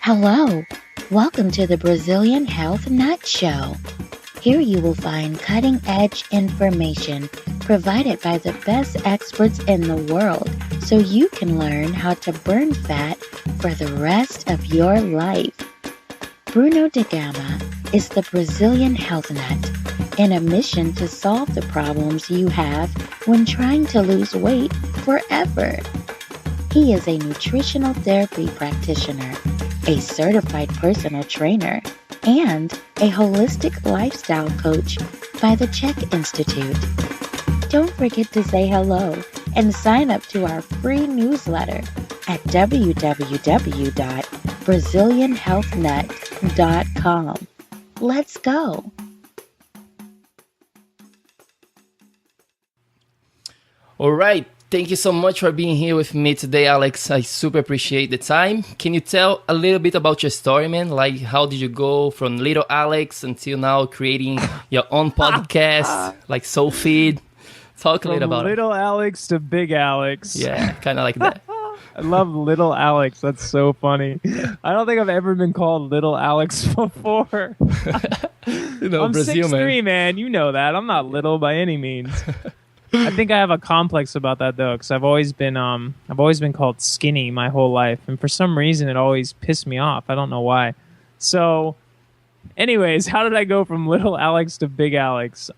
Hello, welcome to the Brazilian Health Nut Show. Here you will find cutting-edge information provided by the best experts in the world so you can learn how to burn fat for the rest of your life. BRUNO de GAMA is the Brazilian health nut in a mission to solve the problems you have when trying to lose weight forever. He is a nutritional therapy practitioner, a certified personal trainer, and a holistic lifestyle coach by the Czech Institute. Don't forget to say hello and sign up to our free newsletter at www.brazilianhealthnut.com. Let's go. All right. Thank you so much for being here with me today, Alex. I super appreciate the time. Can you tell a little bit about your story, man? Like, how did you go from little Alex until now creating your own podcast, like Soul Feed? Talk a little about it. From little Alex to big Alex. Yeah, kind of like that. I love little Alex. That's so funny. I don't think I've ever been called little Alex before. I'm Brazil, 6'3", man. You know that. I'm not little by any means. I think I have a complex about that though, because I've always been called skinny my whole life, and for some reason it always pissed me off. I don't know why. So, anyways, how did I go from little Alex to big Alex?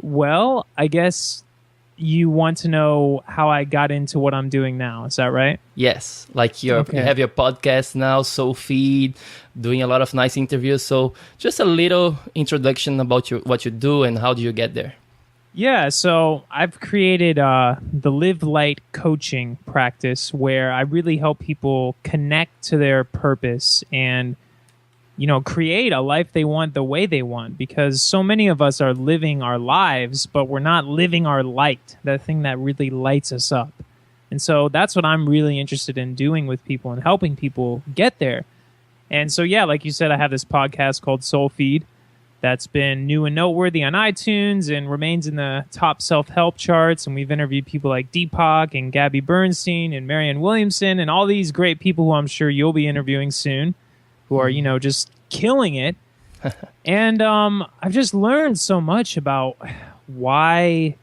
Well, I guess you want to know how I got into what I'm doing now. Is that right? Yes, like you have your podcast now, Soul Feed, doing a lot of nice interviews. So, just a little introduction about what you do and how do you get there. Yeah, so I've created the Live Light coaching practice where I really help people connect to their purpose and, create a life they want the way they want, because so many of us are living our lives, but we're not living our light, that thing that really lights us up. And so that's what I'm really interested in doing with people and helping people get there. And so, yeah, like you said, I have this podcast called Soul Feed that's been new and noteworthy on iTunes and remains in the top self-help charts. And we've interviewed people like Deepak and Gabby Bernstein and Marianne Williamson and all these great people who I'm sure you'll be interviewing soon, who are, just killing it. And I've just learned so much about why,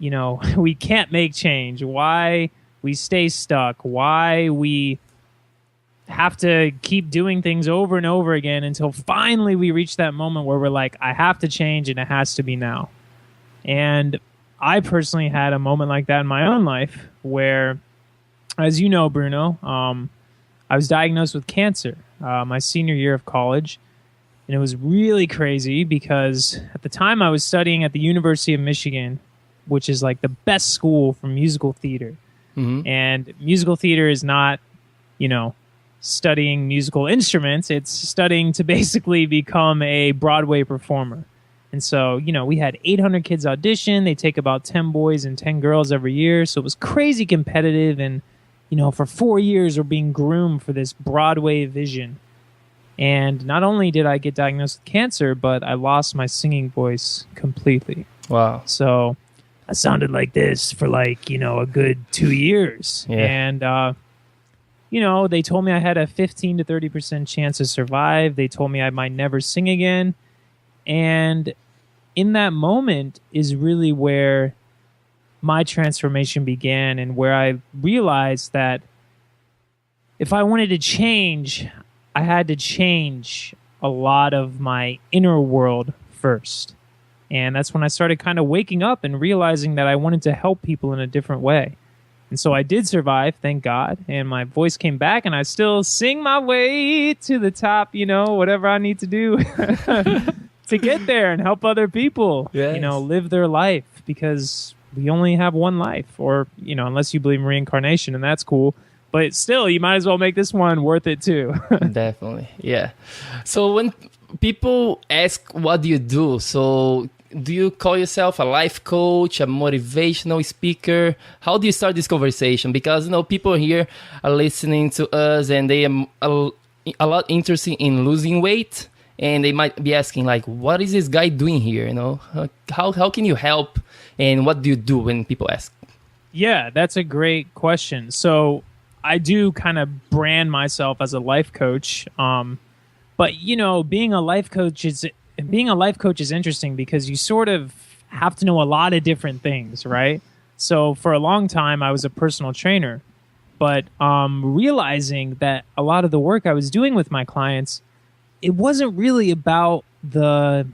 we can't make change, why we stay stuck, why we have to keep doing things over and over again until finally we reach that moment where we're like, I have to change and it has to be now. And I personally had a moment like that in my own life where, as you know, Bruno, I was diagnosed with cancer my senior year of college. And it was really crazy because at the time I was studying at the University of Michigan, which is like the best school for musical theater. Mm-hmm. And musical theater is not, studying musical instruments. It's studying to basically become a Broadway performer. And so, we had 800 kids audition. They take about 10 boys and 10 girls every year. So it was crazy competitive. And, for 4 years, we're being groomed for this Broadway vision. And not only did I get diagnosed with cancer, but I lost my singing voice completely. Wow. So I sounded like this for a good 2 years. Yeah. And, they told me I had a 15 to 30% chance to survive. They told me I might never sing again. And in that moment is really where my transformation began and where I realized that if I wanted to change, I had to change a lot of my inner world first. And that's when I started kind of waking up and realizing that I wanted to help people in a different way. And so I did survive, thank God, and my voice came back, and I still sing my way to the top, whatever I need to do to get there and help other people, yes. Live their life, because we only have one life, or, unless you believe in reincarnation, and that's cool. But still, you might as well make this one worth it too. Definitely, yeah. So when people ask, what do you do? So do you call yourself a life coach, a motivational speaker? How do you start this conversation? Because, people here are listening to us and they are a lot interested in losing weight. And they might be asking, like, what is this guy doing here? How can you help? And what do you do when people ask? Yeah, that's a great question. So I do kind of brand myself as a life coach. But being a life coach is interesting because you sort of have to know a lot of different things, right? So for a long time, I was a personal trainer, but realizing that a lot of the work I was doing with my clients, it wasn't really about the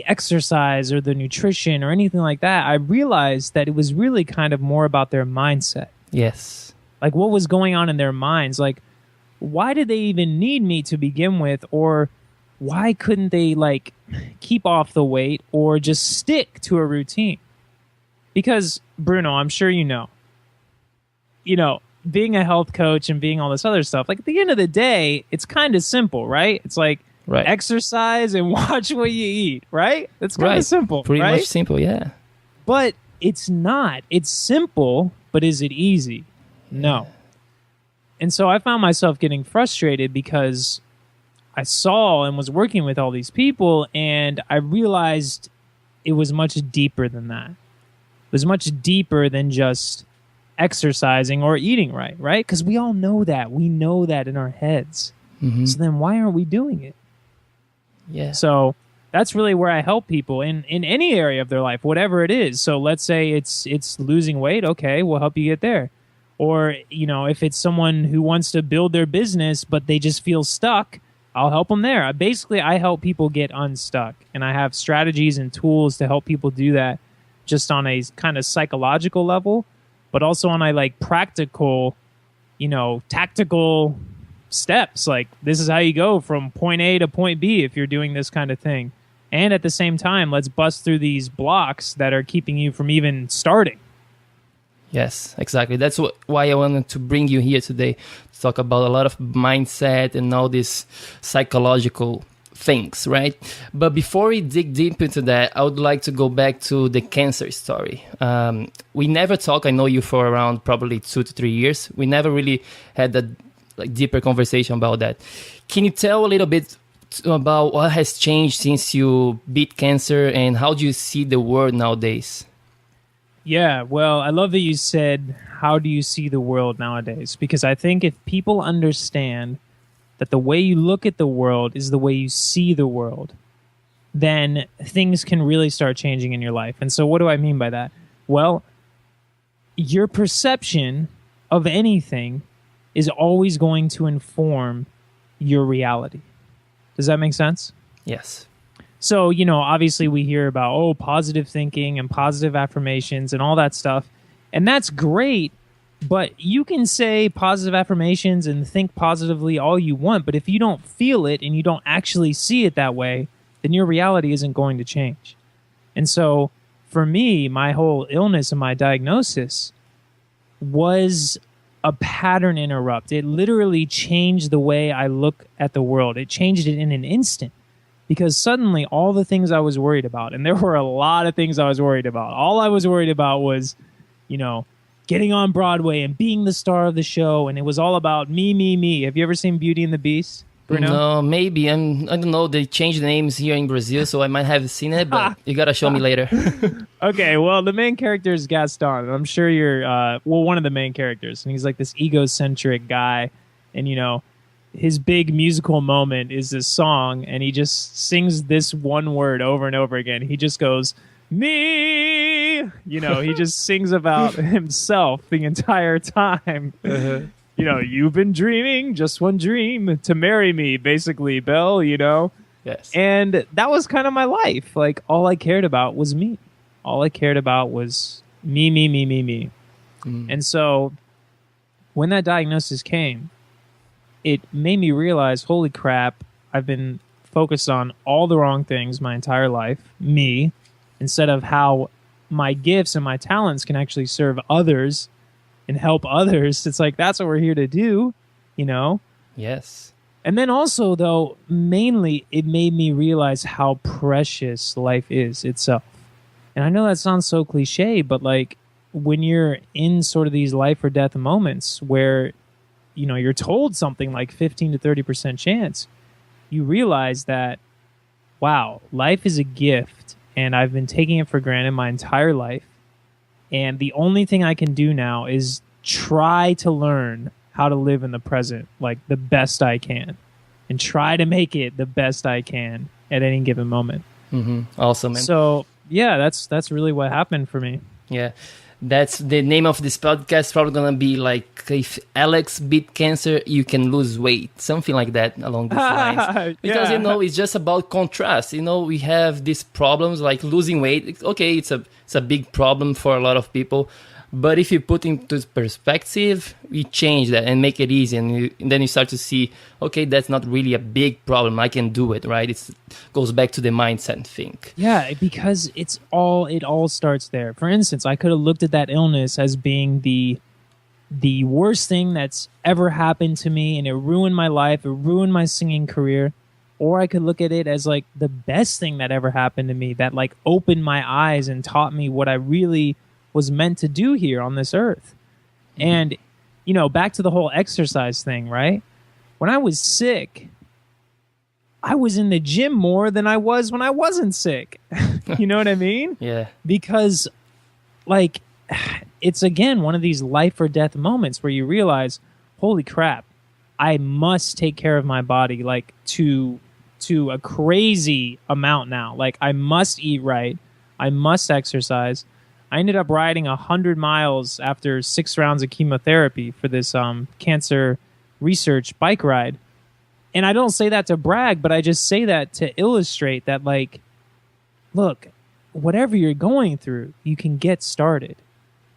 exercise or the nutrition or anything like that. I realized that it was really kind of more about their mindset. Yes. Like what was going on in their minds? Like, why did they even need me to begin with? Or why couldn't they like keep off the weight or just stick to a routine? Because Bruno, I'm sure being a health coach and being all this other stuff, like at the end of the day, it's kind of simple, right? It's like exercise and watch what you eat, right? It's kind of simple, Pretty right? much simple, yeah. But it's not. It's simple, but is it easy? No. And so I found myself getting frustrated because I saw and was working with all these people, and I realized it was much deeper than that. It was much deeper than just exercising or eating right? Because we all know that. We know that in our heads. Mm-hmm. So then why aren't we doing it? Yeah. So that's really where I help people in any area of their life, whatever it is. So let's say it's losing weight. Okay, we'll help you get there. Or, if it's someone who wants to build their business, but they just feel stuck, I'll help them there. I help people get unstuck. And I have strategies and tools to help people do that just on a kind of psychological level, but also on a practical, tactical steps. Like this is how you go from point A to point B if you're doing this kind of thing. And at the same time, let's bust through these blocks that are keeping you from even starting. Yes, exactly. That's why I wanted to bring you here today to talk about a lot of mindset and all these psychological things, right? But before we dig deep into that, I would like to go back to the cancer story. We never talked. I know you for around probably 2 to 3 years. We never really had that deeper conversation about that. Can you tell a little bit about what has changed since you beat cancer and how do you see the world nowadays? Yeah, well, I love that you said, how do you see the world nowadays? Because I think if people understand that the way you look at the world is the way you see the world, then things can really start changing in your life. And so what do I mean by that? Well, your perception of anything is always going to inform your reality. Does that make sense? Yes. So, obviously we hear about, positive thinking and positive affirmations and all that stuff. And that's great, but you can say positive affirmations and think positively all you want. But if you don't feel it and you don't actually see it that way, then your reality isn't going to change. And so for me, my whole illness and my diagnosis was a pattern interrupt. It literally changed the way I look at the world. It changed it in an instant. Because suddenly all the things I was worried about, and there were a lot of things I was worried about. All I was worried about was, getting on Broadway and being the star of the show. And it was all about me, me, me. Have you ever seen Beauty and the Beast, Bruno? No, maybe. I don't know. They changed the names here in Brazil, so I might have seen it, but you got to show me later. Okay, well, the main character is Gaston. And I'm sure you're, one of the main characters. And he's like this egocentric guy. And, his big musical moment is this song, and he just sings this one word over and over again. He just goes, me! He just sings about himself the entire time. Uh-huh. You've been dreaming, just one dream, to marry me, basically, Belle, Yes. And that was kind of my life. Like, all I cared about was me. All I cared about was me, me, me, me, me. Mm. And so when that diagnosis came, it made me realize, holy crap, I've been focused on all the wrong things my entire life, me, instead of how my gifts and my talents can actually serve others and help others. It's like, that's what we're here to do, Yes. And then also, though, mainly it made me realize how precious life is itself. And I know that sounds so cliche, but when you're in sort of these life or death moments where you're told something like 15 to 30% chance, you realize that, wow, life is a gift, and I've been taking it for granted my entire life. And the only thing I can do now is try to learn how to live in the present like the best I can and try to make it the best I can at any given moment. Awesome, man. So yeah, that's really what happened for me. Yeah. That's the name of this podcast. Probably gonna be like, if Alex beat cancer, you can lose weight, something like that along these lines. Because it's just about contrast. We have these problems like losing weight. Okay, it's a big problem for a lot of people, but if you put into perspective, you change that and make it easy, and then you start to see, okay, that's not really a big problem. I can do it, right? It goes back to the mindset thing. Yeah, because it all starts there. For instance, I could have looked at that illness as being the worst thing that's ever happened to me, and it ruined my life, it ruined my singing career. Or I could look at it as like the best thing that ever happened to me, that like opened my eyes and taught me what I really was meant to do here on this earth. And, back to the whole exercise thing, right? When I was sick, I was in the gym more than I was when I wasn't sick. You know what I mean? Yeah. Because, like, it's, again, one of these life or death moments where you realize, holy crap, I must take care of my body, like, to a crazy amount now. Like, I must eat right. I must exercise. I ended up riding 100 miles after 6 rounds of chemotherapy for this cancer research bike ride. And I don't say that to brag, but I just say that to illustrate that, like, look, whatever you're going through, you can get started.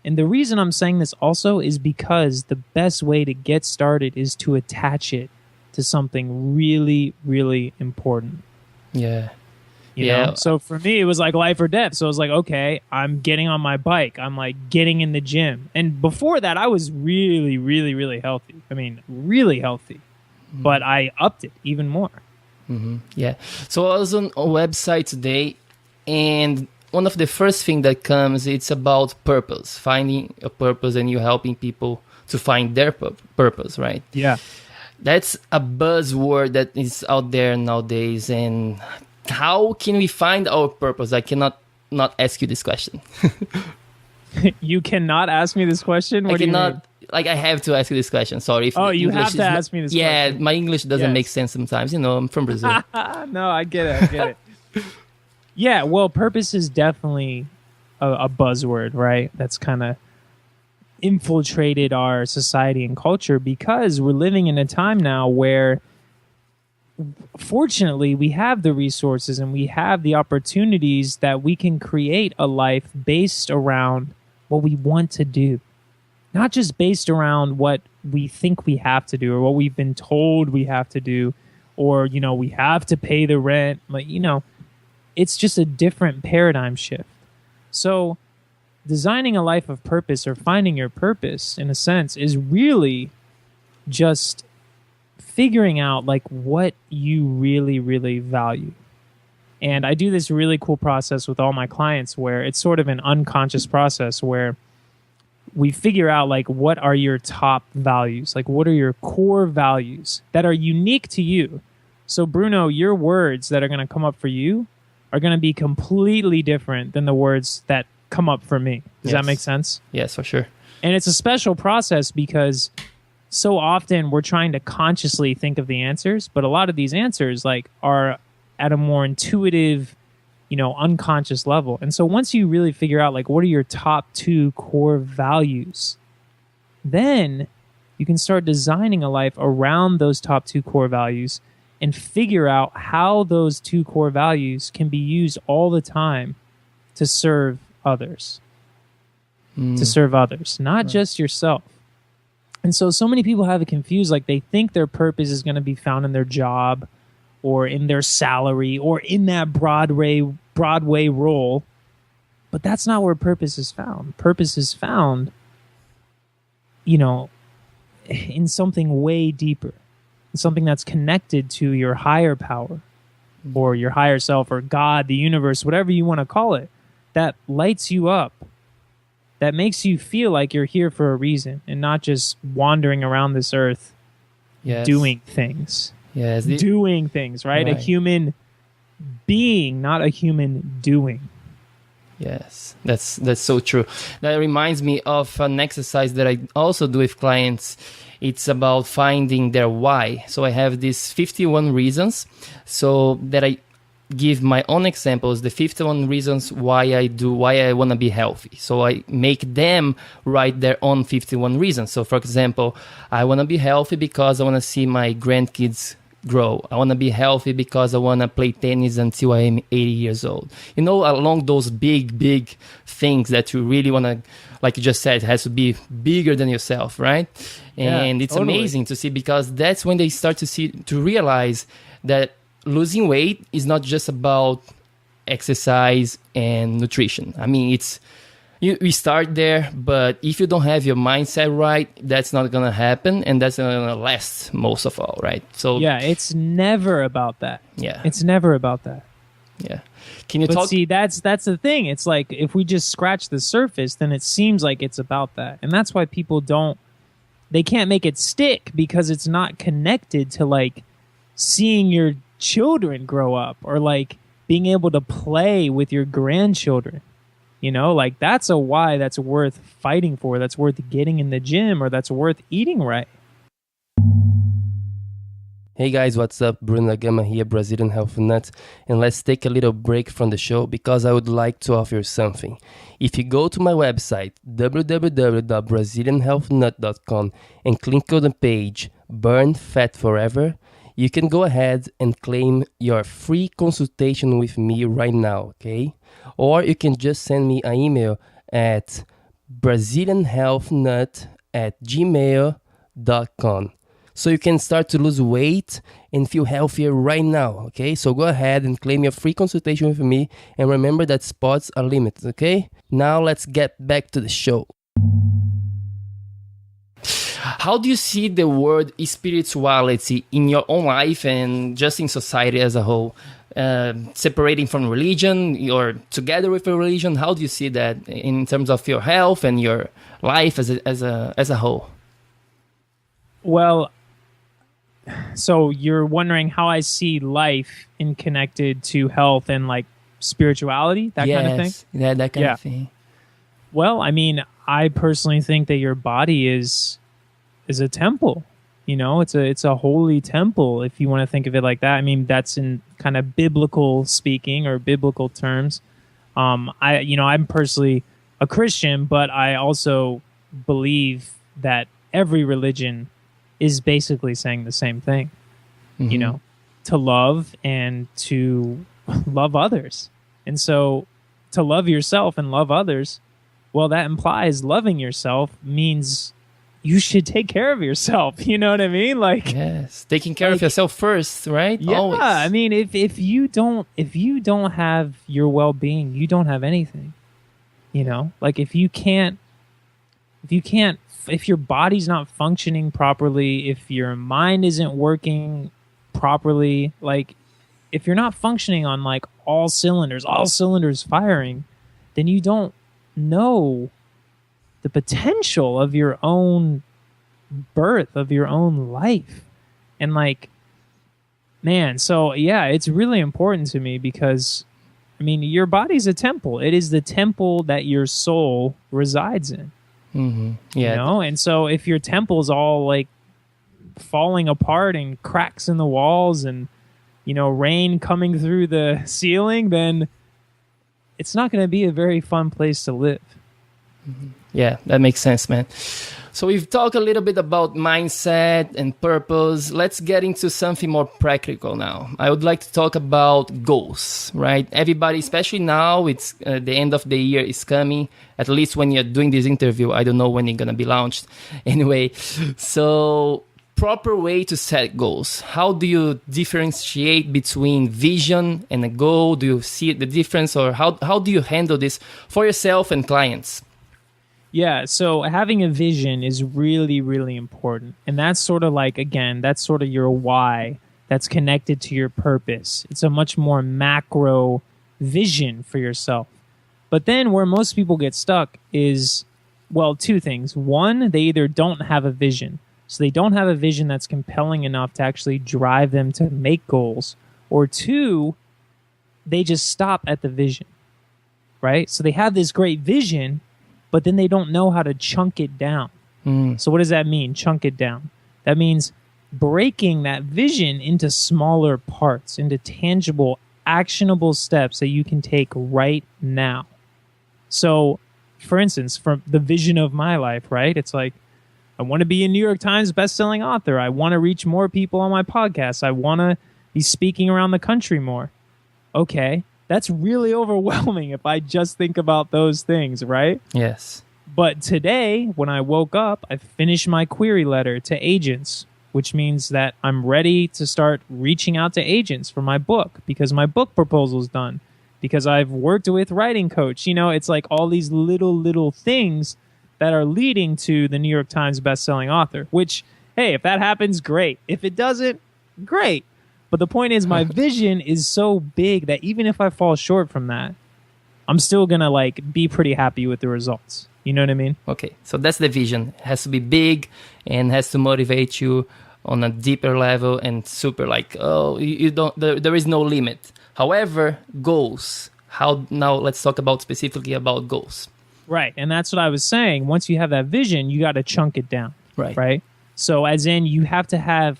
And the reason I'm saying this also is because the best way to get started is to attach it to something really, really important. Yeah. You know? So for me, it was like life or death. So I was like, okay, I'm getting on my bike. I'm like getting in the gym. And before that, I was really, really, really healthy. I mean, really healthy. But I upped it even more. Yeah. So I was on a website today, and one of the first thing that comes, it's about purpose, finding a purpose, and you helping people to find their purpose, right? Yeah. That's a buzzword that is out there nowadays. And how can we find our purpose? I cannot not ask you this question. You cannot ask me this question? What do you mean? Like, I have to ask you this question. Sorry. If you English have to ask me this question. Yeah, my English doesn't make sense sometimes. I'm from Brazil. No, I get it. Yeah, well, purpose is definitely a buzzword, right? That's kind of infiltrated our society and culture because we're living in a time now where, fortunately, we have the resources and we have the opportunities that we can create a life based around what we want to do. Not just based around what we think we have to do or what we've been told we have to do or, we have to pay the rent. Like, it's just a different paradigm shift. So designing a life of purpose or finding your purpose, in a sense, is really just figuring out like what you really, really value. And I do this really cool process with all my clients where it's sort of an unconscious process where we figure out like what are your top values, like what are your core values that are unique to you. So Bruno, your words that are going to come up for you are going to be completely different than the words that come up for me. Does that make sense? Yes, for sure. And it's a special process because so often we're trying to consciously think of the answers, but a lot of these answers like are at a more intuitive, unconscious level. And so once you really figure out like what are your top 2 core values, then you can start designing a life around those top 2 core values and figure out how those 2 core values can be used all the time to serve others. To serve others, not just yourself. And so many people have it confused. Like they think their purpose is going to be found in their job or in their salary or in that Broadway role. But that's not where purpose is found. Purpose is found, in something way deeper. Something that's connected to your higher power or your higher self or God, the universe, whatever you want to call it, that lights you up, that makes you feel like you're here for a reason and not just wandering around this earth doing things. Yes. Doing things, right? A human being, not a human doing. Yes, that's so true. That reminds me of an exercise that I also do with clients. It's about finding their why. So I have these 51 reasons, so that I give my own examples, the 51 reasons why I want to be healthy. So I make them write their own 51 reasons. So for example, I want to be healthy because I want to see my grandkids grow. I want to be healthy because I want to play tennis until I am 80 years old. Along those big things that you really want to, like you just said, it has to be bigger than yourself, right? And it's totally amazing to see, because that's when they start to realize that losing weight is not just about exercise and nutrition. I mean, we start there, but if you don't have your mindset right, that's not going to happen, and that's not going to last most of all, right? So yeah, it's never about that. Yeah. It's never about that. Yeah. Can you talk? See, that's the thing. It's like, if we just scratch the surface, then it seems like it's about that. And that's why people they can't make it stick, because it's not connected to like seeing your children grow up, or like being able to play with your grandchildren. Like that's a why that's worth fighting for, that's worth getting in the gym, or that's worth eating right. Hey guys, what's up? BRUNO GAMA here, Brazilian Health Nut, and let's take a little break from the show because I would like to offer you something. If you go to my website, www.brazilianhealthnut.com, and click on the page Burn Fat Forever, you can go ahead and claim your free consultation with me right now, okay? Or you can just send me an email at brazilianhealthnut@gmail.com. So you can start to lose weight and feel healthier right now, okay? So go ahead and claim your free consultation with me, and remember that spots are limited, okay? Now let's get back to the show. How do you see the word spirituality in your own life and just in society as a whole? Separating from religion or together with a religion, how do you see that in terms of your health and your life as a whole? Well, so you're wondering how I see life in connected to health and like spirituality, that kind of thing? Yeah, that kind of thing. Well, I mean, I personally think that your body is a temple. It's a holy temple, if you want to think of it like that. I mean, that's in kind of biblical speaking or biblical terms. I'm personally a Christian, but I also believe that every religion is basically saying the same thing. Mm-hmm. To love and to love others. And so to love yourself and love others, well, that implies loving yourself means you should take care of yourself. You know what I mean? Like, yes, taking care of yourself first, right? Yeah, always. I mean, if you don't have your well-being, you don't have anything. Like if your body's not functioning properly, if your mind isn't working properly, like if you're not functioning on like all cylinders firing, then you don't know the potential of your own birth, of your own life. And like, man, so yeah, it's really important to me because, I mean, your body's a temple. It is the temple that your soul resides in. Mm-hmm. Yeah. And so if your temple's all like falling apart and cracks in the walls and, rain coming through the ceiling, then it's not going to be a very fun place to live. Mm-hmm. Yeah, that makes sense, man. So we've talked a little bit about mindset and purpose. Let's get into something more practical now. I would like to talk about goals, right? Everybody, especially now, it's the end of the year is coming. At least when you're doing this interview, I don't know when it's going to be launched. Anyway, so proper way to set goals. How do you differentiate between vision and a goal? Do you see the difference, or how do you handle this for yourself and clients? Yeah, so having a vision is really, really important. And that's sort of like, again, that's sort of your why that's connected to your purpose. It's a much more macro vision for yourself. But then where most people get stuck is, well, two things. One, they either don't have a vision. So they don't have a vision that's compelling enough to actually drive them to make goals. Or two, they just stop at the vision. right? So they have this great vision, but then they don't know how to chunk it down. So what does that mean, chunk it down? That means breaking that vision into smaller parts, into tangible, actionable steps that you can take right now. So, for instance, from the vision of my life, right? It's like, I want to be a New York Times bestselling author. I want to reach more people on my podcast. I want to be speaking around the country more. Okay, that's really overwhelming if I just think about those things, right? Yes. But today, when I woke up, I finished my query letter to agents, which means that I'm ready to start reaching out to agents for my book because my book proposal's done, because I've worked with writing coach. You know, it's like all these little things that are leading to the New York Times bestselling author, which, hey, if that happens, great. If it doesn't, great. But the point is, my vision is so big that even if I fall short from that, I'm still going to like be pretty happy with the results. You know what I mean? Okay, so that's the vision. It has to be big and has to motivate you on a deeper level and super like, oh, you don't, there is no limit. However, goals. Now let's talk about specifically about goals. Right, and that's what I was saying. Once you have that vision, you got to chunk it down. Right? So as in, you have to have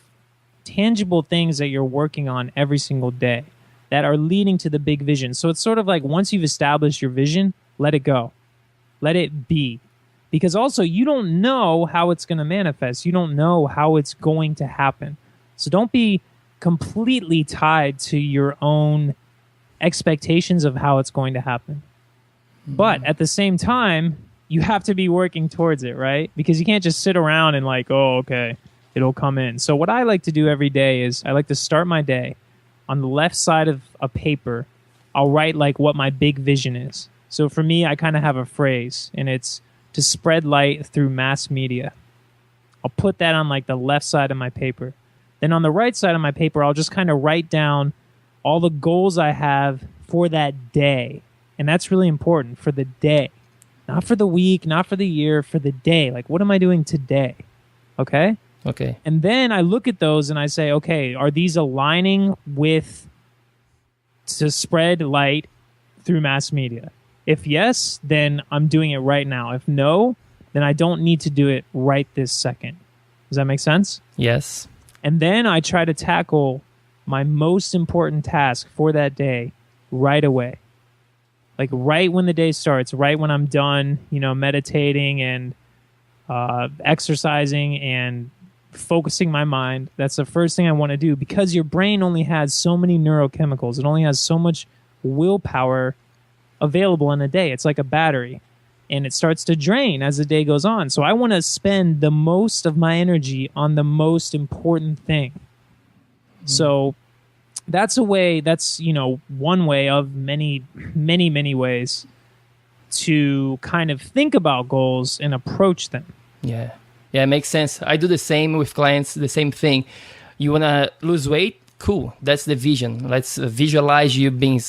tangible things that you're working on every single day that are leading to the big vision. So it's sort of like once you've established your vision, let it go. Let it be. Because also, you don't know how it's going to manifest. You don't know how it's going to happen. So don't be completely tied to your own expectations of how it's going to happen. But at the same time, you have to be working towards it, right? Because you can't just sit around and like, oh, okay, it'll come in. So what I like to do every day is I like to start my day on the left side of a paper. I'll write like what my big vision is. So for me, I kind of have a phrase, and it's to spread light through mass media. I'll put that on like the left side of my paper. Then on the right side of my paper, I'll just kind of write down all the goals I have for that day. And that's really important, for the day. Not for the week, not for the year, for the day. Like, what am I doing today? Okay? Okay. And then I look at those and I say, okay, are these aligning with to spread light through mass media? If yes, then I'm doing it right now. If no, then I don't need to do it right this second. Does that make sense? Yes. And then I try to tackle my most important task for that day right away. Like right when the day starts, right when I'm done, meditating and exercising and focusing my mind. That's the first thing I want to do, because your brain only has so many neurochemicals. It only has so much willpower available in a day. It's like a battery, and it starts to drain as the day goes on. So I want to spend the most of my energy on the most important thing. So that's one way of many, many, many ways to kind of think about goals and approach them. Yeah, it makes sense. I do the same with clients, the same thing. You want to lose weight? Cool. That's the vision. Let's visualize you being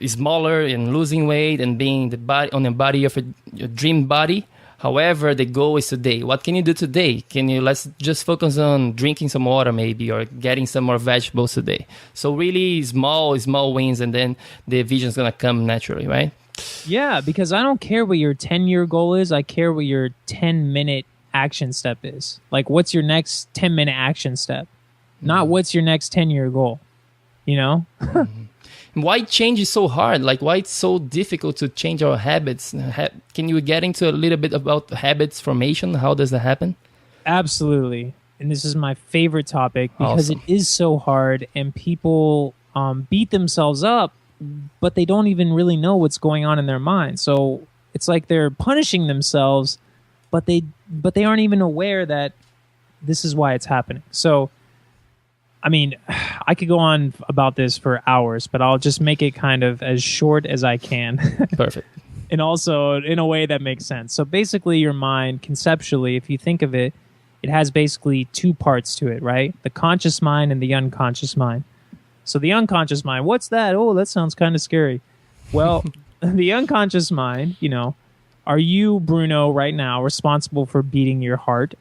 smaller and losing weight and being on the body of your dream body. However, the goal is today. What can you do today? Let's just focus on drinking some water maybe, or getting some more vegetables today. So really small wins, and then the vision is going to come naturally, right? Yeah, because I don't care what your 10-year goal is. I care what your 10-minute action step is. Like, what's your next 10-minute action step? Not what's your next 10-year goal, Why change is so hard? Like, why it's so difficult to change our habits? Can you get into a little bit about habits formation? How does that happen? Absolutely. And this is my favorite topic because Awesome. It is so hard, and people beat themselves up, but they don't even really know what's going on in their mind. So it's like they're punishing themselves, but they aren't even aware that this is why it's happening. So I mean, I could go on about this for hours, but I'll just make it kind of as short as I can. Perfect. And also in a way that makes sense. So basically your mind, conceptually, if you think of it, it has basically two parts to it, right? The conscious mind and the unconscious mind. So the unconscious mind, what's that? Oh, that sounds kind of scary. Well, the unconscious mind, are you, Bruno, right now responsible for beating your heart?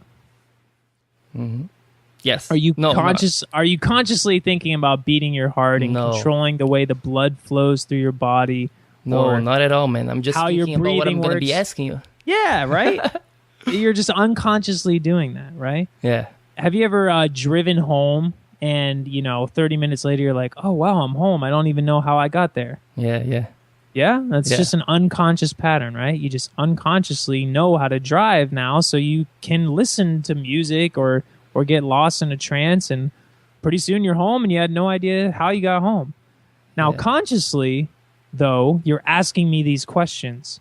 Mm-hmm. Yes. Are you Are you consciously thinking about beating your heart and controlling the way the blood flows through your body, No, or not at all, man. I'm just how your thinking about what I'm breathing going to be works. asking you. Yeah, right? You're just unconsciously doing that, right? Yeah. Have you ever driven home and, 30 minutes later you're like, oh, wow, I'm home. I don't even know how I got there. Yeah. Yeah, that's Yeah. just an unconscious pattern, right? You just unconsciously know how to drive now, so you can listen to music or get lost in a trance, and pretty soon you're home and you had no idea how you got home. Now, Yeah. consciously, though, you're asking me these questions,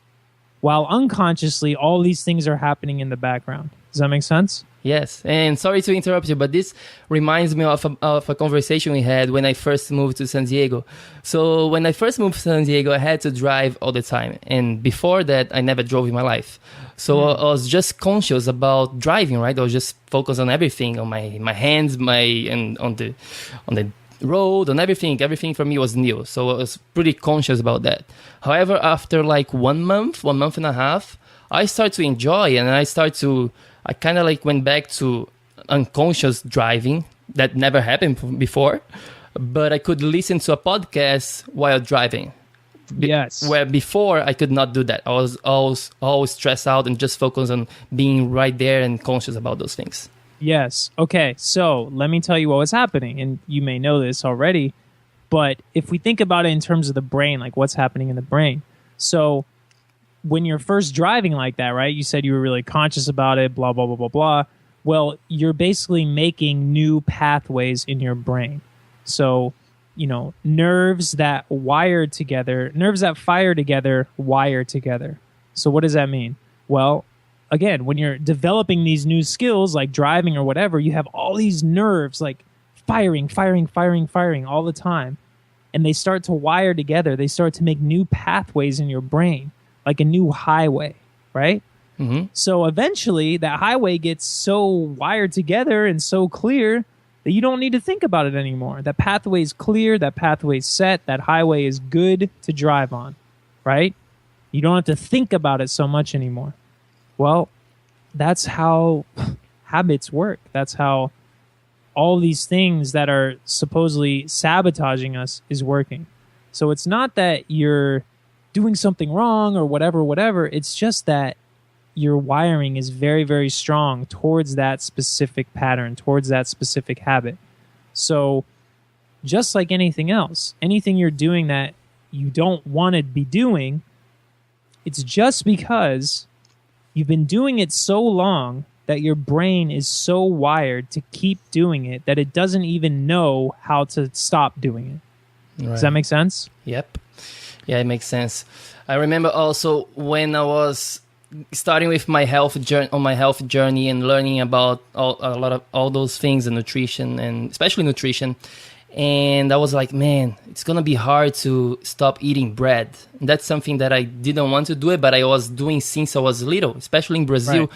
while unconsciously, all these things are happening in the background. Does that make sense? Yes, and sorry to interrupt you, but this reminds me of a conversation we had when I first moved to San Diego. So when I first moved to San Diego, I had to drive all the time. And before that, I never drove in my life. So I was just conscious about driving, right? I was just focused on everything, on my hands, and on the road, on everything. Everything for me was new. So I was pretty conscious about that. However, after like 1 month and a half, I started to enjoy, and I kind of like went back to unconscious driving that never happened before, but I could listen to a podcast while driving. Yes. Where before I could not do that. I was always stressed out and just focused on being right there and conscious about those things. Yes. Okay, so let me tell you what was happening, and you may know this already, but if we think about it in terms of the brain, like what's happening in the brain. So when you're first driving like that, right, you said you were really conscious about it, blah, blah, blah, blah, blah. Well, you're basically making new pathways in your brain. So, nerves that fire together, wire together. So what does that mean? Well, again, when you're developing these new skills like driving or whatever, you have all these nerves like firing all the time. And they start to wire together. They start to make new pathways in your brain, like a new highway, right? Mm-hmm. So eventually that highway gets so wired together and so clear that you don't need to think about it anymore. That pathway is clear, that pathway is set, that highway is good to drive on, right? You don't have to think about it so much anymore. Well, that's how habits work. That's how all these things that are supposedly sabotaging us is working. So it's not that you're doing something wrong or whatever. It's just that your wiring is very, very strong towards that specific pattern, towards that specific habit. So just like anything else, anything you're doing that you don't want to be doing, it's just because you've been doing it so long that your brain is so wired to keep doing it that it doesn't even know how to stop doing it. Right. Does that make sense? Yep. Yeah, it makes sense. I remember also when I was starting with my health journey and learning about all those things and nutrition, and especially nutrition. And I was like, man, it's going to be hard to stop eating bread. And that's something that I didn't want to do it, but I was doing since I was little, especially in Brazil. Right.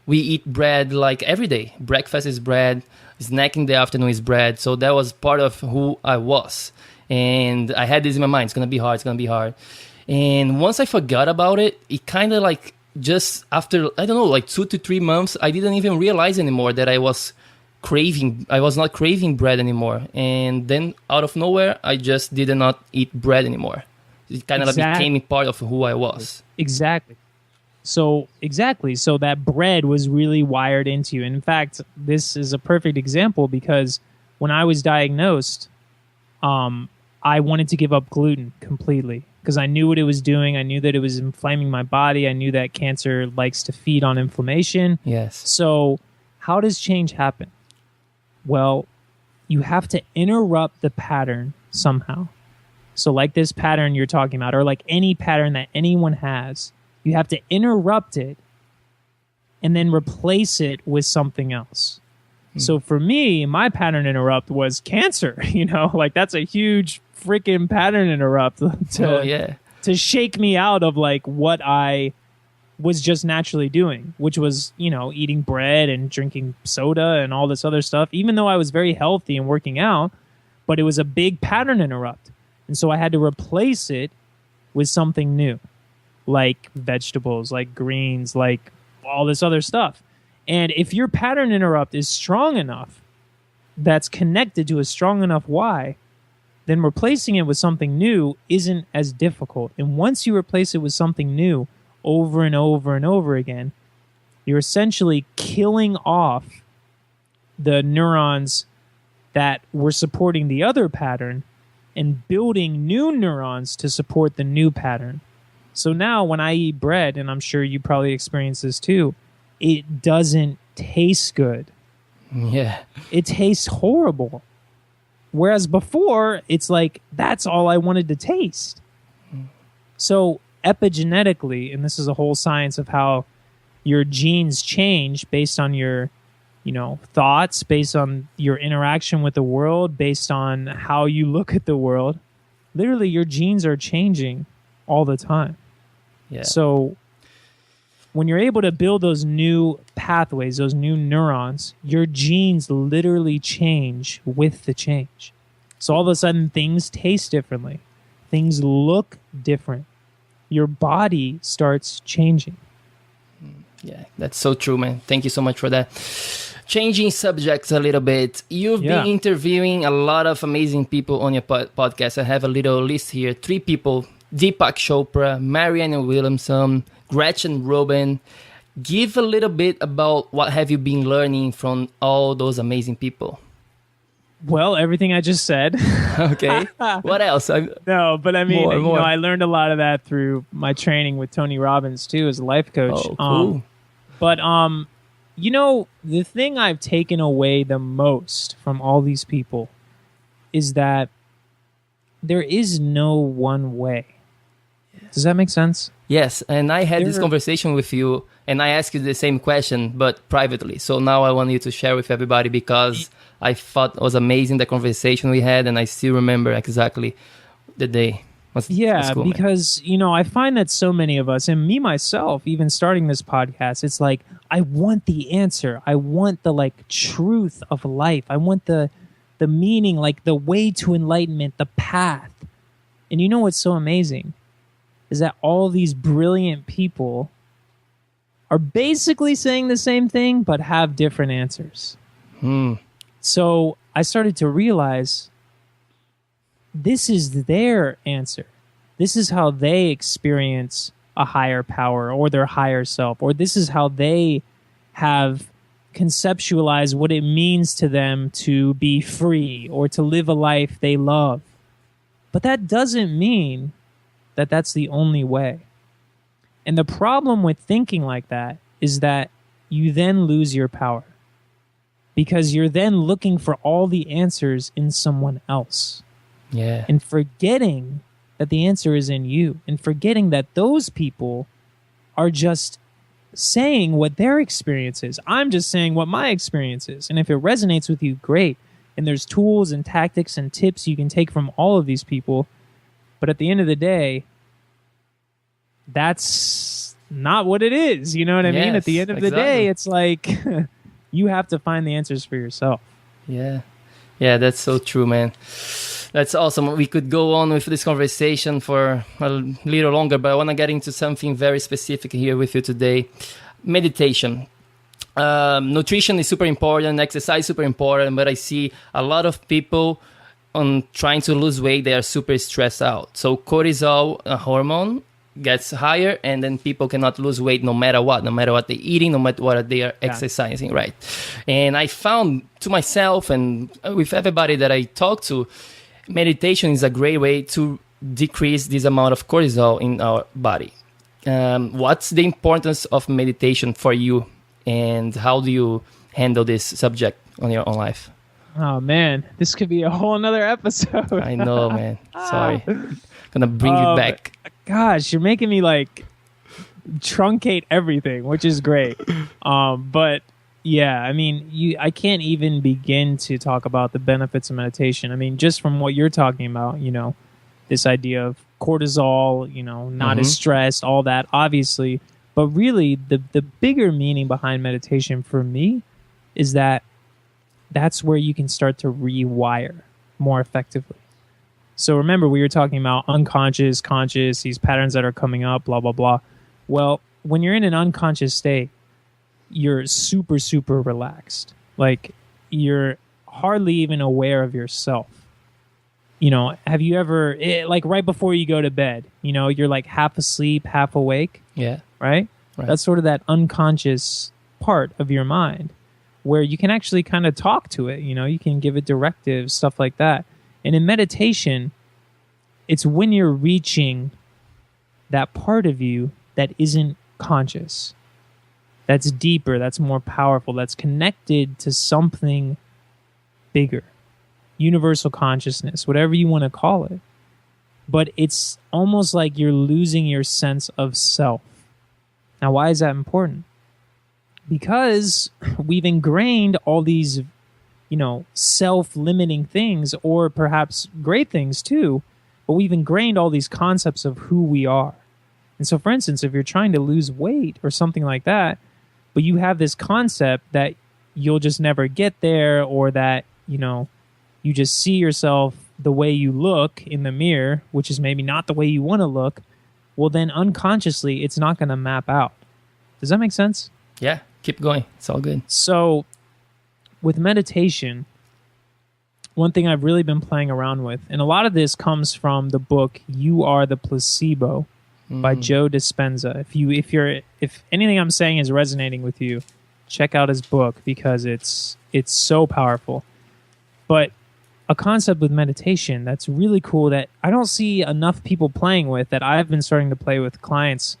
We eat bread like every day. Breakfast is bread, snack in the afternoon is bread. So that was part of who I was. And I had this in my mind, it's going to be hard. And once I forgot about it, it kind of like just after, I don't know, like 2 to 3 months, I didn't even realize anymore that I was not craving bread anymore. And then out of nowhere, I just did not eat bread anymore. It kind of became part of who I was. Exactly. So that bread was really wired into you. And in fact, this is a perfect example because when I was diagnosed, I wanted to give up gluten completely because I knew what it was doing. I knew that it was inflaming my body. I knew that cancer likes to feed on inflammation. Yes. So how does change happen? Well, you have to interrupt the pattern somehow. So like this pattern you're talking about, or like any pattern that anyone has, you have to interrupt it and then replace it with something else. So for me, my pattern interrupt was cancer, like that's a huge freaking pattern interrupt to shake me out of like what I was just naturally doing, which was, eating bread and drinking soda and all this other stuff, even though I was very healthy and working out, but it was a big pattern interrupt. And so I had to replace it with something new, like vegetables, like greens, like all this other stuff. And if your pattern interrupt is strong enough, that's connected to a strong enough why, then replacing it with something new isn't as difficult. And once you replace it with something new over and over and over again, you're essentially killing off the neurons that were supporting the other pattern and building new neurons to support the new pattern. So now when I eat bread, and I'm sure you probably experience this too, it doesn't taste good. Yeah. It tastes horrible. Whereas before, it's like, that's all I wanted to taste. So epigenetically, and this is a whole science of how your genes change based on your, thoughts, based on your interaction with the world, based on how you look at the world. Literally, your genes are changing all the time. Yeah. So when you're able to build those new pathways, those new neurons, your genes literally change with the change. So all of a sudden, things taste differently. Things look different. Your body starts changing. Yeah, that's so true, man. Thank you so much for that. Changing subjects a little bit. You've been interviewing a lot of amazing people on your podcast. I have a little list here. 3 people: Deepak Chopra, Marianne Williamson, Gretchen Rubin. Give a little bit about what have you been learning from all those amazing people. Well, everything I just said. Okay. What else? No, but I mean, more. I learned a lot of that through my training with Tony Robbins too, as a life coach. Oh, cool. But the thing I've taken away the most from all these people is that there is no one way. Does that make sense? Yes, and I had this conversation with you, and I asked you the same question, but privately. So now I want you to share with everybody, because I thought it was amazing, the conversation we had, and I still remember exactly the day. Was cool, because, I find that so many of us, and me myself, even starting this podcast, it's like, I want the answer. I want the, truth of life. I want the meaning, the way to enlightenment, the path. And you know what's so amazing? Is that all these brilliant people are basically saying the same thing, but have different answers. So I started to realize this is their answer. This is how they experience a higher power or their higher self, or this is how they have conceptualized what it means to them to be free or to live a life they love. But that doesn't mean that that's the only way. And the problem with thinking like that is that you then lose your power, because you're then looking for all the answers in someone else. Yeah. And forgetting that the answer is in you, and forgetting that those people are just saying what their experience is. I'm just saying what my experience is. And if it resonates with you, great. And there's tools and tactics and tips you can take from all of these people. But at the end of the day, that's not what it is. You know what I mean? At the end of the day, it's like you have to find the answers for yourself. Yeah. Yeah, that's so true, man. That's awesome. We could go on with this conversation for a little longer, but I want to get into something very specific here with you today. Meditation. Nutrition is super important, exercise is super important, but I see a lot of people on trying to lose weight, they are super stressed out. So cortisol, a hormone, gets higher, and then people cannot lose weight no matter what they're eating, no matter what they are exercising, right? And I found to myself and with everybody that I talk to, meditation is a great way to decrease this amount of cortisol in our body. What's the importance of meditation for you, and how do you handle this subject on your own life? Oh man, this could be a whole nother episode. I know, man. Sorry. Gonna bring you back. Gosh, you're making me truncate everything, which is great. But yeah, I mean, I can't even begin to talk about the benefits of meditation. I mean, just from what you're talking about, this idea of cortisol, not as stressed, all that, obviously. But really, the bigger meaning behind meditation for me is that that's where you can start to rewire more effectively. So remember, we were talking about unconscious, conscious, these patterns that are coming up, blah, blah, blah. Well, when you're in an unconscious state, you're super, super relaxed. You're hardly even aware of yourself. have you ever, like right before you go to bed, you're like half asleep, half awake, Yeah. right? That's sort of that unconscious part of your mind where you can actually kind of talk to it. You can give it directives, stuff like that. And in meditation, it's when you're reaching that part of you that isn't conscious, that's deeper, that's more powerful, that's connected to something bigger, universal consciousness, whatever you want to call it. But it's almost like you're losing your sense of self. Now, why is that important? Because we've ingrained all these, self-limiting things, or perhaps great things too, but we've ingrained all these concepts of who we are. And so, for instance, if you're trying to lose weight or something like that, but you have this concept that you'll just never get there, or that, you just see yourself the way you look in the mirror, which is maybe not the way you want to look, well, then unconsciously, it's not going to map out. Does that make sense? Yeah, keep going. It's all good. So with meditation, one thing I've really been playing around with, and a lot of this comes from the book You Are the Placebo by Joe Dispenza. If anything I'm saying is resonating with you, check out his book because it's so powerful. But a concept with meditation that's really cool that I don't see enough people playing with, that I've been starting to play with clients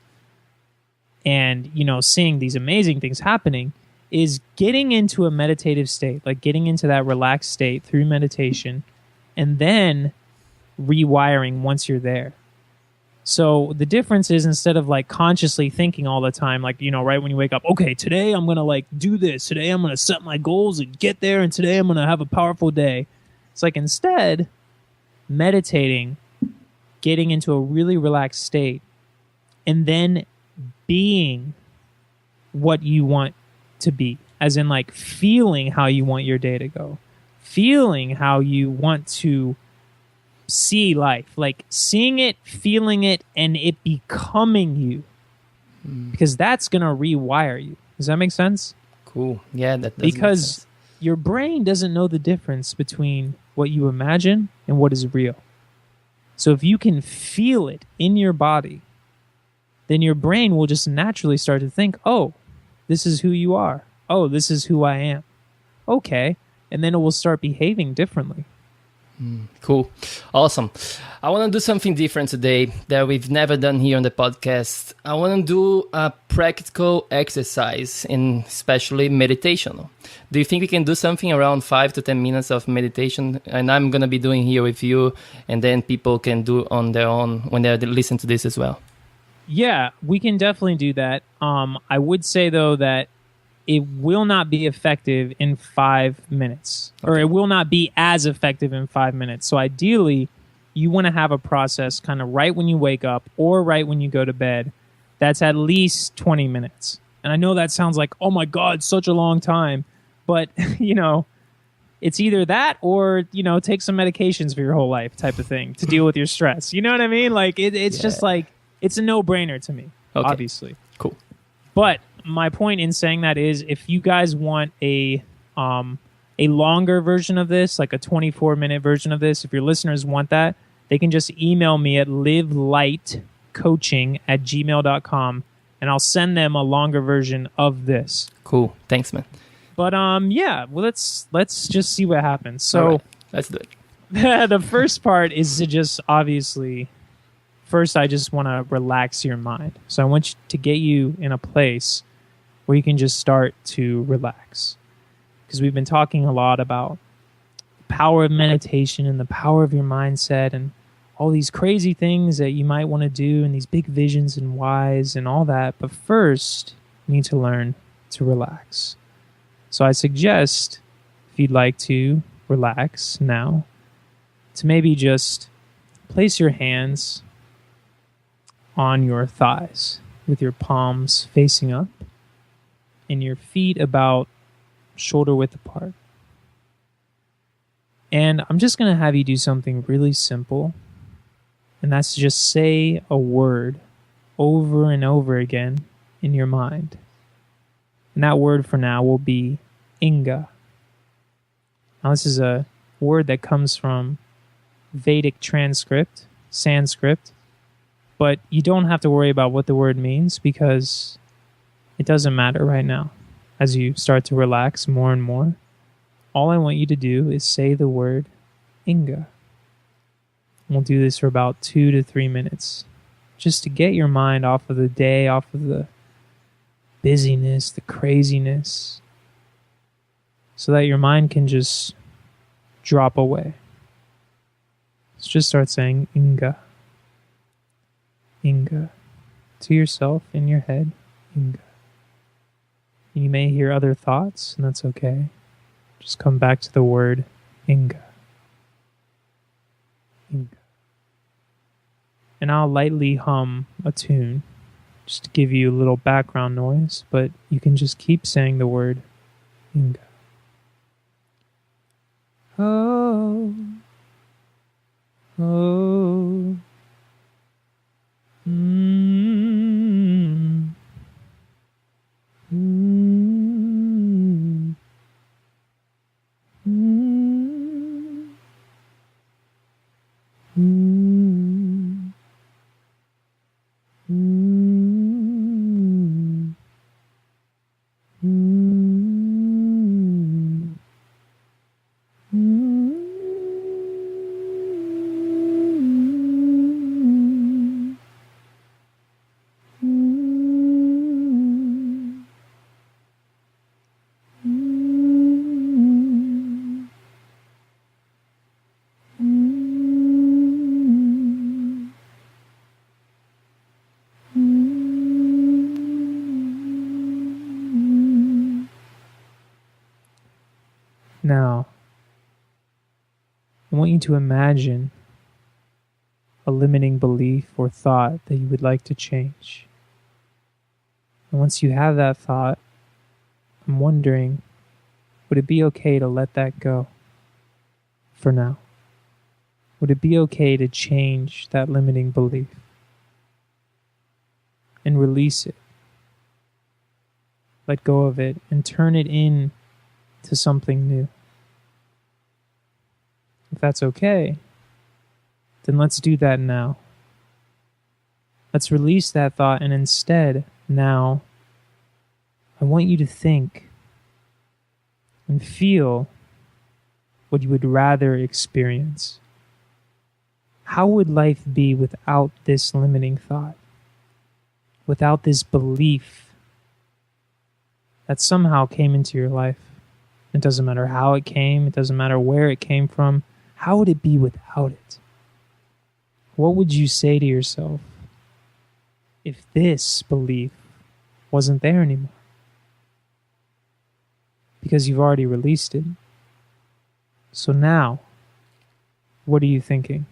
and, seeing these amazing things happening, is getting into a meditative state, like getting into that relaxed state through meditation, and then rewiring once you're there. So the difference is, instead of like consciously thinking all the time, like, right when you wake up, okay, today I'm going to like do this, today I'm going to set my goals and get there, and today I'm going to have a powerful day. It's like, instead, meditating, getting into a really relaxed state, and then being what you want to be, as in like feeling how you want your day to go, feeling how you want to see life, like seeing it, feeling it, and it becoming you, because that's going to rewire you. Does that make sense? Cool. Yeah, that does. Because your brain doesn't know the difference between what you imagine and what is real. So if you can feel it in your body, then your brain will just naturally start to think, oh, this is who you are. Oh, this is who I am. Okay. And then it will start behaving differently. Cool. Awesome. I want to do something different today that we've never done here on the podcast. I want to do a practical exercise, and especially meditation. Do you think we can do something around 5 to 10 minutes of meditation? And I'm going to be doing here with you, and then people can do on their own when they listen to this as well. Yeah, we can definitely do that. I would say, though, that it will not be effective in 5 minutes, or it will not be as effective in 5 minutes. So ideally, you want to have a process kind of right when you wake up or right when you go to bed that's at least 20 minutes. And I know that sounds like, oh my God, such a long time. But, it's either that or, take some medications for your whole life type of thing to deal with your stress. You know what I mean? Like, it's just like, it's a no-brainer to me, obviously. Cool. But my point in saying that is, if you guys want a longer version of this, like a 24-minute version of this, if your listeners want that, they can just email me at livelightcoaching@gmail.com, and I'll send them a longer version of this. Cool. Thanks, man. But yeah, well, let's just see what happens. So right. Let's do it. The first part is to just obviously, first I just want to relax your mind. So I want to get you in a place where you can just start to relax. Because we've been talking a lot about the power of meditation and the power of your mindset and all these crazy things that you might want to do and these big visions and whys and all that. But first, you need to learn to relax. So I suggest, if you'd like to relax now, to maybe just place your hands on your thighs with your palms facing up and your feet about shoulder width apart. And I'm just going to have you do something really simple, and that's to just say a word over and over again in your mind. And that word for now will be Inga. Now, this is a word that comes from Vedic transcript, Sanskrit, but you don't have to worry about what the word means because it doesn't matter right now. As you start to relax more and more, all I want you to do is say the word Inga. We'll do this for about 2 to 3 minutes, just to get your mind off of the day, off of the busyness, the craziness, so that your mind can just drop away. So just start saying Inga. Inga. To yourself in your head, Inga. You may hear other thoughts, and that's okay. Just come back to the word Inga. Inga. And I'll lightly hum a tune just to give you a little background noise, but you can just keep saying the word Inga. Oh, oh, mm, mm, mm, mm, mm, mm. Now, I want you to imagine a limiting belief or thought that you would like to change. And once you have that thought, I'm wondering, would it be okay to let that go for now? Would it be okay to change that limiting belief and release it? Let go of it and turn it into something new. If that's okay, then let's do that now. Let's release that thought, and instead, now, I want you to think and feel what you would rather experience. How would life be without this limiting thought? Without this belief that somehow came into your life? It doesn't matter how it came, it doesn't matter where it came from. How would it be without it? What would you say to yourself if this belief wasn't there anymore? Because you've already released it. So now, what are you thinking?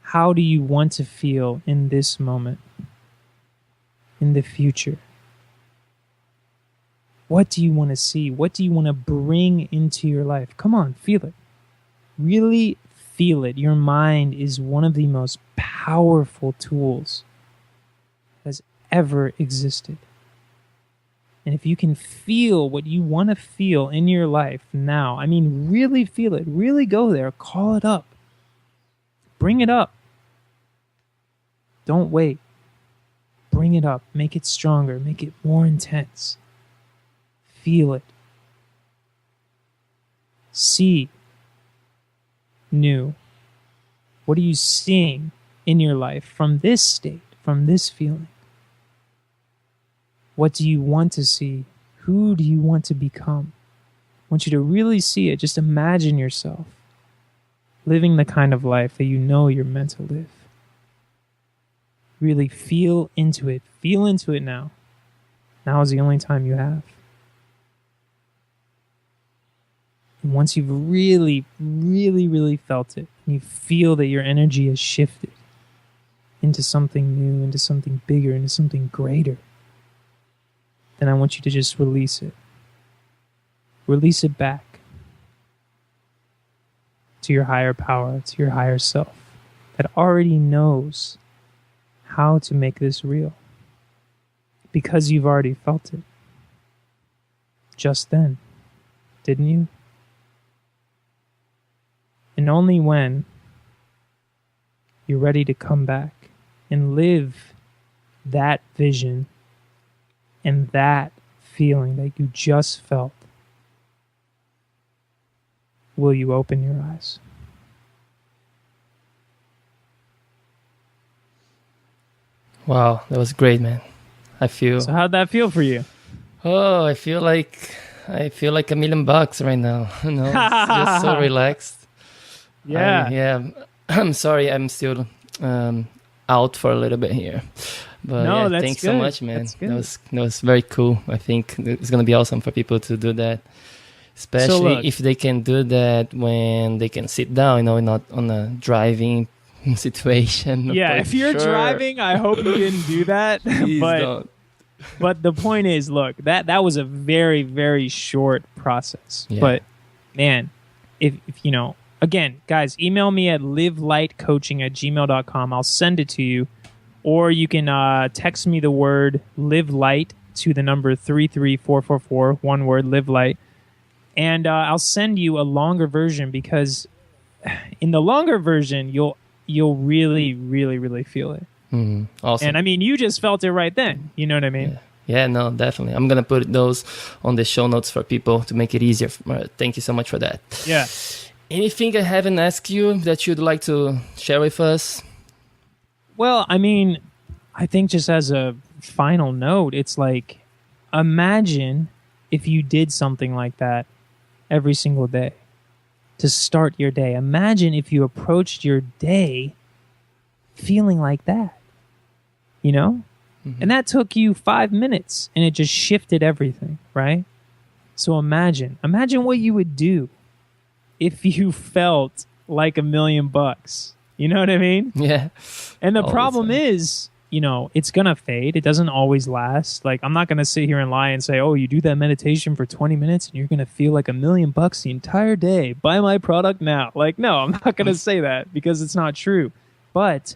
How do you want to feel in this moment, in the future? What do you want to see? What do you want to bring into your life? Come on, feel it. Really feel it. Your mind is one of the most powerful tools that has ever existed. And if you can feel what you want to feel in your life now, I mean, really feel it. Really go there. Call it up. Bring it up. Don't wait. Bring it up. Make it stronger. Make it more intense. Feel it. See new. What are you seeing in your life from this state, from this feeling? What do you want to see? Who do you want to become? I want you to really see it. Just imagine yourself living the kind of life that you know you're meant to live. Really feel into it. Feel into it now. Now is the only time you have. And once you've really, really, really felt it, and you feel that your energy has shifted into something new, into something bigger, into something greater, then I want you to just release it. Release it back to your higher power, to your higher self that already knows how to make this real because you've already felt it just then, didn't you? and only when you're ready to come back and live that vision and that feeling that you just felt, will you open your eyes. Wow, that was great, man. So how'd that feel for you? Oh, I feel like $1 million right now. You know, it's just so relaxed. Yeah. I'm sorry, I'm still out for a little bit here. But No, yeah, that's thanks good. so much, man. That's good. That was very cool. I think it's gonna be awesome for people to do that, especially look, if they can do that when they can sit down. You know, not on a driving situation. Yeah, for if you're sure. driving, I hope you didn't do that. Please don't. But the point is, look, that was a very, very short process. Yeah. But man, if you know, again, guys, email me at livelightcoaching@gmail.com. I'll send it to you. Or you can text me the word live light to the number 33444, one word, live light. And I'll send you a longer version, because in the longer version, you'll really, really, really feel it. Awesome. And I mean, you just felt it right then. You know what I mean? Yeah, no, definitely. I'm going to put those on the show notes for people to make it easier. Thank you so much for that. Yeah. Anything I haven't asked you that you'd like to share with us? Well, I mean, I think just as a final note, it's like, imagine if you did something like that every single day to start your day. Imagine if you approached your day feeling like that, you know? Mm-hmm. And that took you 5 minutes and it just shifted everything, right? So imagine what you would do if you felt like $1 million. You know what I mean? Yeah. And the problem is, you know, it's going to fade. It doesn't always last. Like, I'm not going to sit here and lie and say, oh, you do that meditation for 20 minutes and you're going to feel like $1 million the entire day. Buy my product now. Like, no, I'm not going to say that, because it's not true. But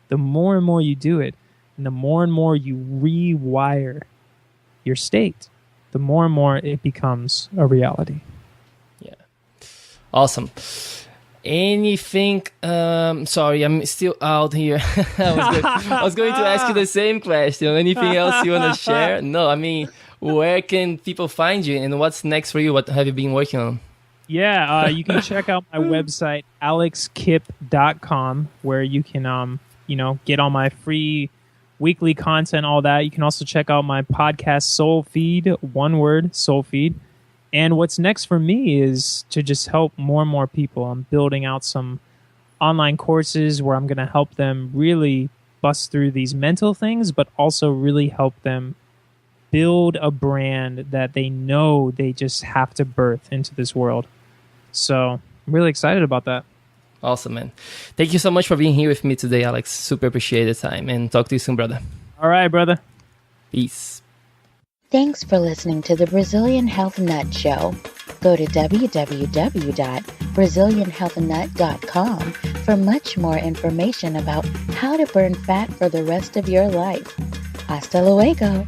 the more and more you do it, and the more and more you rewire your state, the more and more it becomes a reality. Yeah. Awesome. Anything? Sorry, I'm still out here. I was going to ask you the same question. Anything else you want to share? No, I mean, where can people find you, and what's next for you? What have you been working on? Yeah, you can check out my website, alexkip.com, where you can, get all my free weekly content, all that. You can also check out my podcast, Soul Feed, one word, Soul Feed. And what's next for me is to just help more and more people. I'm building out some online courses where I'm going to help them really bust through these mental things, but also really help them build a brand that they know they just have to birth into this world. So I'm really excited about that. Awesome, man. Thank you so much for being here with me today, Alex. Super appreciate the time, and talk to you soon, brother. All right, brother. Peace. Thanks for listening to the Brazilian Health Nut Show. Go to www.brazilianhealthnut.com for much more information about how to burn fat for the rest of your life. Hasta luego.